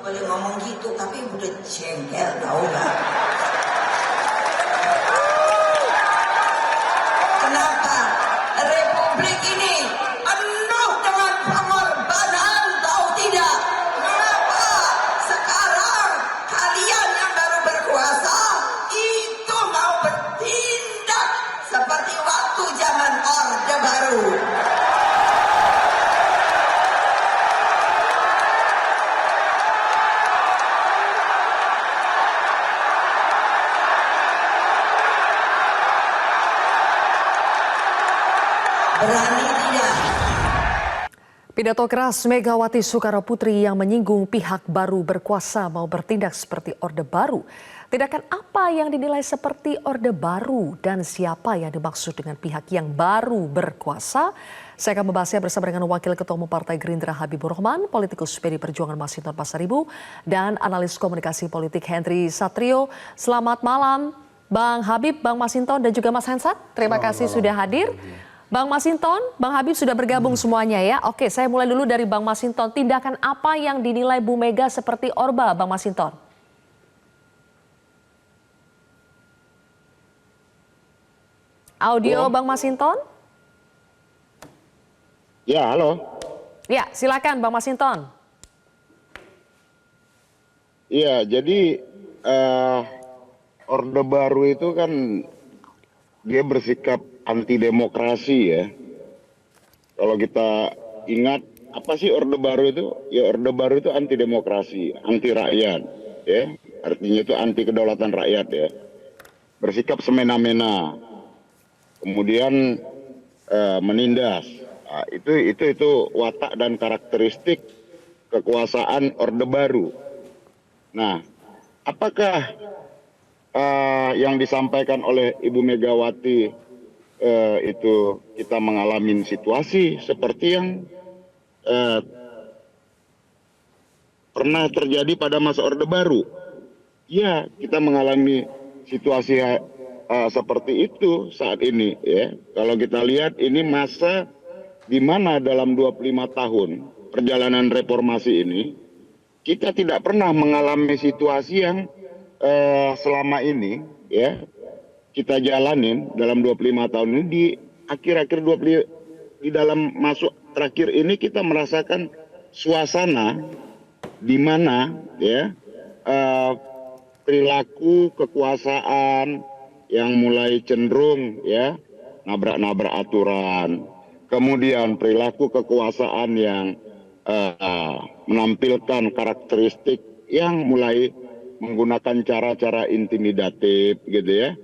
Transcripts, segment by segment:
boleh ngomong gitu, tapi udah jengkel, tahu nggak? Kenapa? Republik ini penuh dengan pengorbanan, tahu tidak? Kenapa sekarang kalian yang baru berkuasa itu mau bertindak seperti waktu zaman Orde Baru? Berani tidak? Pidato keras Megawati Soekarnoputri yang menyinggung pihak baru berkuasa mau bertindak seperti Orde Baru. Tindakan apa yang dinilai seperti Orde Baru dan siapa yang dimaksud dengan pihak yang baru berkuasa? Saya akan membahasnya bersama dengan Wakil Ketua Umum Partai Gerindra Habibur Rahman, politikus PD Perjuangan Masinton Pasaribu, dan analis komunikasi politik Henry Satrio. Selamat malam Bang Habib, Bang Masinton, dan juga Mas Hensat. Terima kasih sudah hadir. Bang Masinton, Bang Habib sudah bergabung semuanya ya. Oke, saya mulai dulu dari Bang Masinton. Tindakan apa yang dinilai Bu Mega seperti Orba, Bang Masinton? Audio Bang Masinton? Ya, halo. Ya, silakan Bang Masinton. Iya, jadi Orde Baru itu kan dia bersikap anti demokrasi ya. Kalau kita ingat apa sih Orde Baru itu? Ya Orde Baru itu anti demokrasi, anti rakyat, ya. Artinya itu anti kedaulatan rakyat ya. Bersikap semena-mena, kemudian menindas. Nah, itu watak dan karakteristik kekuasaan Orde Baru. Nah, apakah yang disampaikan oleh Ibu Megawati itu kita mengalami situasi seperti yang pernah terjadi pada masa Orde Baru? Ya, kita mengalami situasi seperti itu saat ini ya. Kalau kita lihat ini masa di mana dalam 25 tahun perjalanan reformasi ini kita tidak pernah mengalami situasi yang selama ini ya kita jalanin dalam 25 tahun ini. Di akhir-akhir di dalam masuk terakhir ini kita merasakan suasana di mana ya perilaku kekuasaan yang mulai cenderung ya nabrak-nabrak aturan, kemudian perilaku kekuasaan yang menampilkan karakteristik yang mulai menggunakan cara-cara intimidatif gitu ya.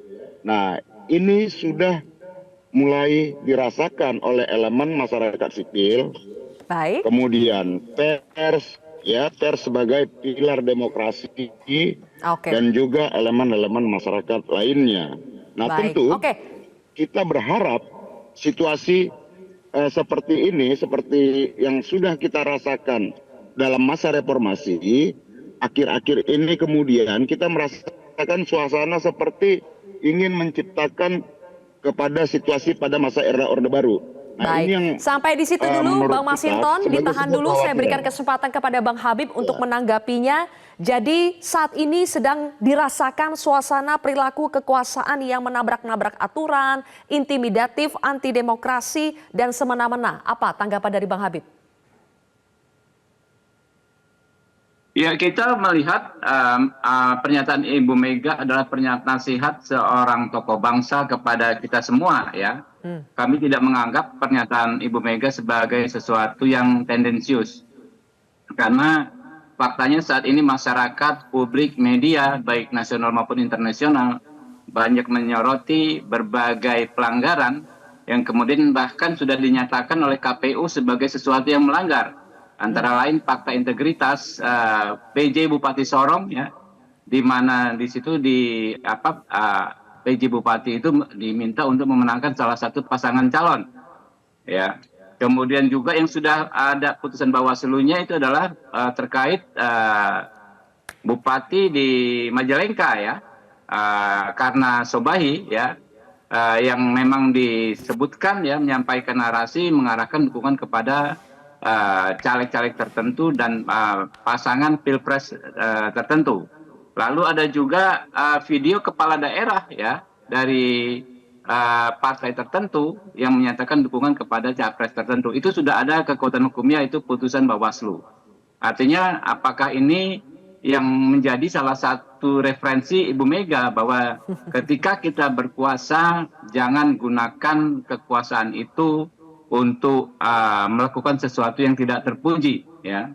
Nah, ini sudah mulai dirasakan oleh elemen masyarakat sipil. Baik. Kemudian pers sebagai pilar demokrasi dan juga elemen-elemen masyarakat lainnya. Nah, tentu kita berharap situasi seperti ini, seperti yang sudah kita rasakan dalam masa reformasi, akhir-akhir ini kemudian kita merasakan suasana seperti ingin menciptakan kepada situasi pada masa era Orde Baru. Nah, baik, ini yang, sampai di situ dulu Bang Masinton, ditahan dulu, saya berikan ya. kesempatan kepada Bang Habib untuk menanggapinya. Jadi saat ini sedang dirasakan suasana perilaku kekuasaan yang menabrak-nabrak aturan, intimidatif, anti demokrasi, dan semena-mena. Apa tanggapan dari Bang Habib? Ya, kita melihat pernyataan Ibu Mega adalah pernyataan nasihat seorang tokoh bangsa kepada kita semua ya. Kami tidak menganggap pernyataan Ibu Mega sebagai sesuatu yang tendensius. Karena faktanya saat ini masyarakat, publik, media, baik nasional maupun internasional, banyak menyoroti berbagai pelanggaran yang kemudian bahkan sudah dinyatakan oleh KPU sebagai sesuatu yang melanggar. Antara lain fakta integritas PJ Bupati Sorong ya, di mana di situ PJ Bupati itu diminta untuk memenangkan salah satu pasangan calon ya. Kemudian juga yang sudah ada putusan Bawaslu-nya itu adalah terkait Bupati di Majalengka ya, karena Sobahi ya, yang memang disebutkan ya menyampaikan narasi mengarahkan dukungan kepada caleg-caleg tertentu dan pasangan pilpres tertentu. Lalu ada juga video kepala daerah ya dari partai tertentu yang menyatakan dukungan kepada capres tertentu. Itu sudah ada kekuatan hukumnya, itu putusan Bawaslu. Artinya apakah ini yang menjadi salah satu referensi Ibu Mega bahwa ketika kita berkuasa jangan gunakan kekuasaan itu untuk melakukan sesuatu yang tidak terpuji, ya,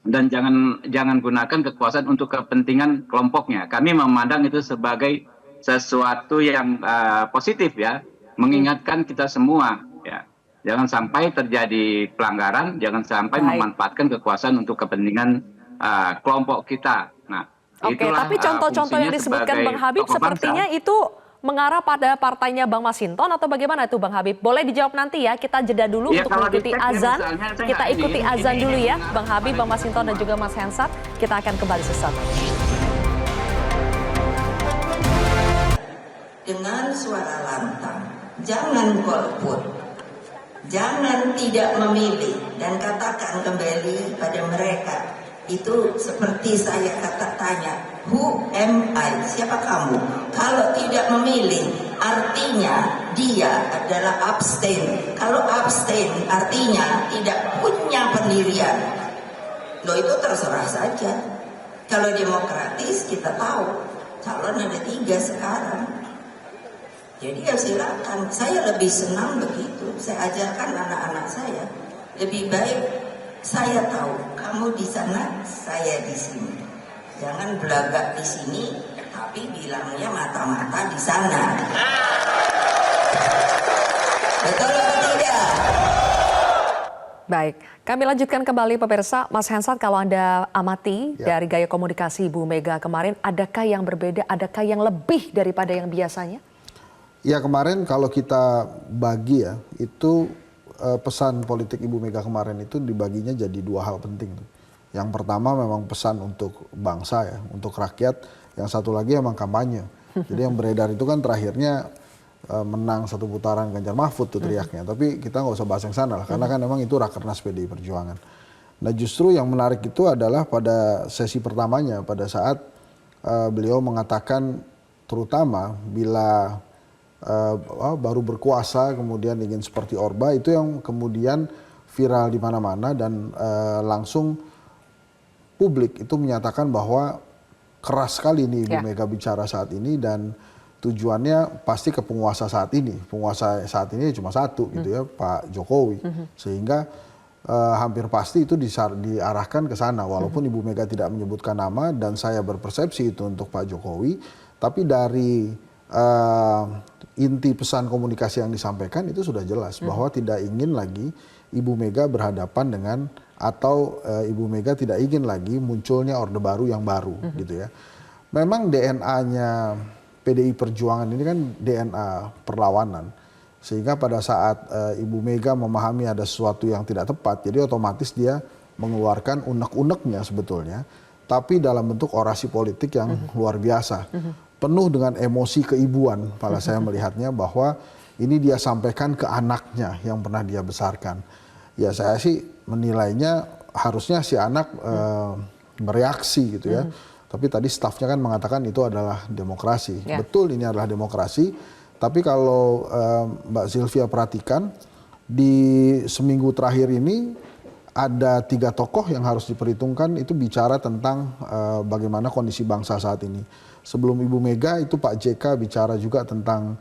dan jangan gunakan kekuasaan untuk kepentingan kelompoknya. Kami memandang itu sebagai sesuatu yang positif, ya, mengingatkan kita semua, ya, jangan sampai terjadi pelanggaran, jangan sampai memanfaatkan kekuasaan untuk kepentingan kelompok kita. Nah, oke, tapi contoh-contoh yang disebutkan Bang Habib sepertinya itu mengarah pada partainya Bang Masinton atau bagaimana itu Bang Habib? Boleh dijawab nanti ya, kita jeda dulu ya, untuk mengikuti azan. Kita ikuti azan dulu ya, Bang Habib, Bang Masinton dan juga Mas Hensat. Kita akan kembali sesaat lagi. Dengan suara lantang, jangan golput, jangan tidak memilih, dan katakan kembali pada mereka. Itu seperti saya tanya, who am I? Siapa kamu? Kalau tidak memilih, artinya dia adalah abstain. Kalau abstain, artinya tidak punya pendirian. Loh, itu terserah saja. Kalau demokratis, kita tahu calon ada 3 sekarang. Jadi ya silakan. Saya lebih senang begitu. Saya ajarkan anak-anak saya. Lebih baik saya tahu kamu di sana, saya di sini. Jangan belagak di sini, tapi bilangnya mata-mata di sana. Betul atau tidak? Baik, kami lanjutkan kembali pemirsa. Mas Hensat, kalau Anda amati dari gaya komunikasi Ibu Mega kemarin, adakah yang berbeda, adakah yang lebih daripada yang biasanya? Ya, kemarin kalau kita bagi ya, itu pesan politik Ibu Mega kemarin itu dibaginya jadi 2 hal penting. Yang pertama memang pesan untuk bangsa ya, untuk rakyat. Yang satu lagi emang kampanye. Jadi yang beredar itu kan terakhirnya menang 1 putaran Ganjar Mahfud tuh teriaknya. Tapi kita nggak usah bahas yang sana lah, karena kan emang itu Rakernas PDI Perjuangan. Nah, justru yang menarik itu adalah pada sesi pertamanya, pada saat beliau mengatakan terutama bila baru berkuasa kemudian ingin seperti Orba, itu yang kemudian viral di mana-mana dan langsung publik itu menyatakan bahwa keras sekali nih Ibu Mega bicara saat ini dan tujuannya pasti ke penguasa saat ini. Penguasa saat ini cuma satu gitu ya, Pak Jokowi. Sehingga hampir pasti itu diarahkan ke sana, walaupun Ibu Mega tidak menyebutkan nama dan saya berpersepsi itu untuk Pak Jokowi, tapi dari inti pesan komunikasi yang disampaikan itu sudah jelas bahwa tidak ingin lagi Ibu Mega berhadapan dengan atau Ibu Mega tidak ingin lagi munculnya Orde Baru yang baru gitu ya. Memang DNA-nya PDI Perjuangan ini kan DNA perlawanan. Sehingga pada saat Ibu Mega memahami ada sesuatu yang tidak tepat, jadi otomatis dia mengeluarkan unek-uneknya sebetulnya, tapi dalam bentuk orasi politik yang luar biasa. Penuh dengan emosi keibuan, malah saya melihatnya bahwa ini dia sampaikan ke anaknya yang pernah dia besarkan. Ya saya sih menilainya harusnya si anak bereaksi gitu ya. Tapi tadi stafnya kan mengatakan itu adalah demokrasi. Betul, ini adalah demokrasi. Tapi kalau Mbak Sylvia perhatikan, di seminggu terakhir ini ada 3 tokoh yang harus diperhitungkan, itu bicara tentang bagaimana kondisi bangsa saat ini. Sebelum Ibu Mega itu Pak JK bicara juga tentang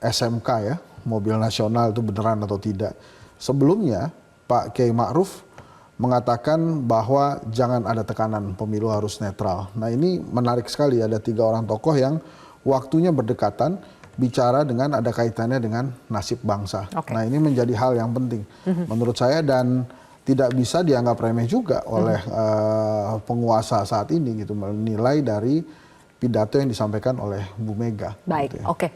SMK ya, mobil nasional itu beneran atau tidak. Sebelumnya Pak Kiai Ma'ruf mengatakan bahwa jangan ada tekanan, pemilu harus netral. Nah ini menarik sekali, ada 3 orang tokoh yang waktunya berdekatan, bicara dengan ada kaitannya dengan nasib bangsa. Nah ini menjadi hal yang penting menurut saya dan tidak bisa dianggap remeh juga oleh penguasa saat ini gitu, menilai dari pidato yang disampaikan oleh Bu Mega. Baik, gitu ya. oke.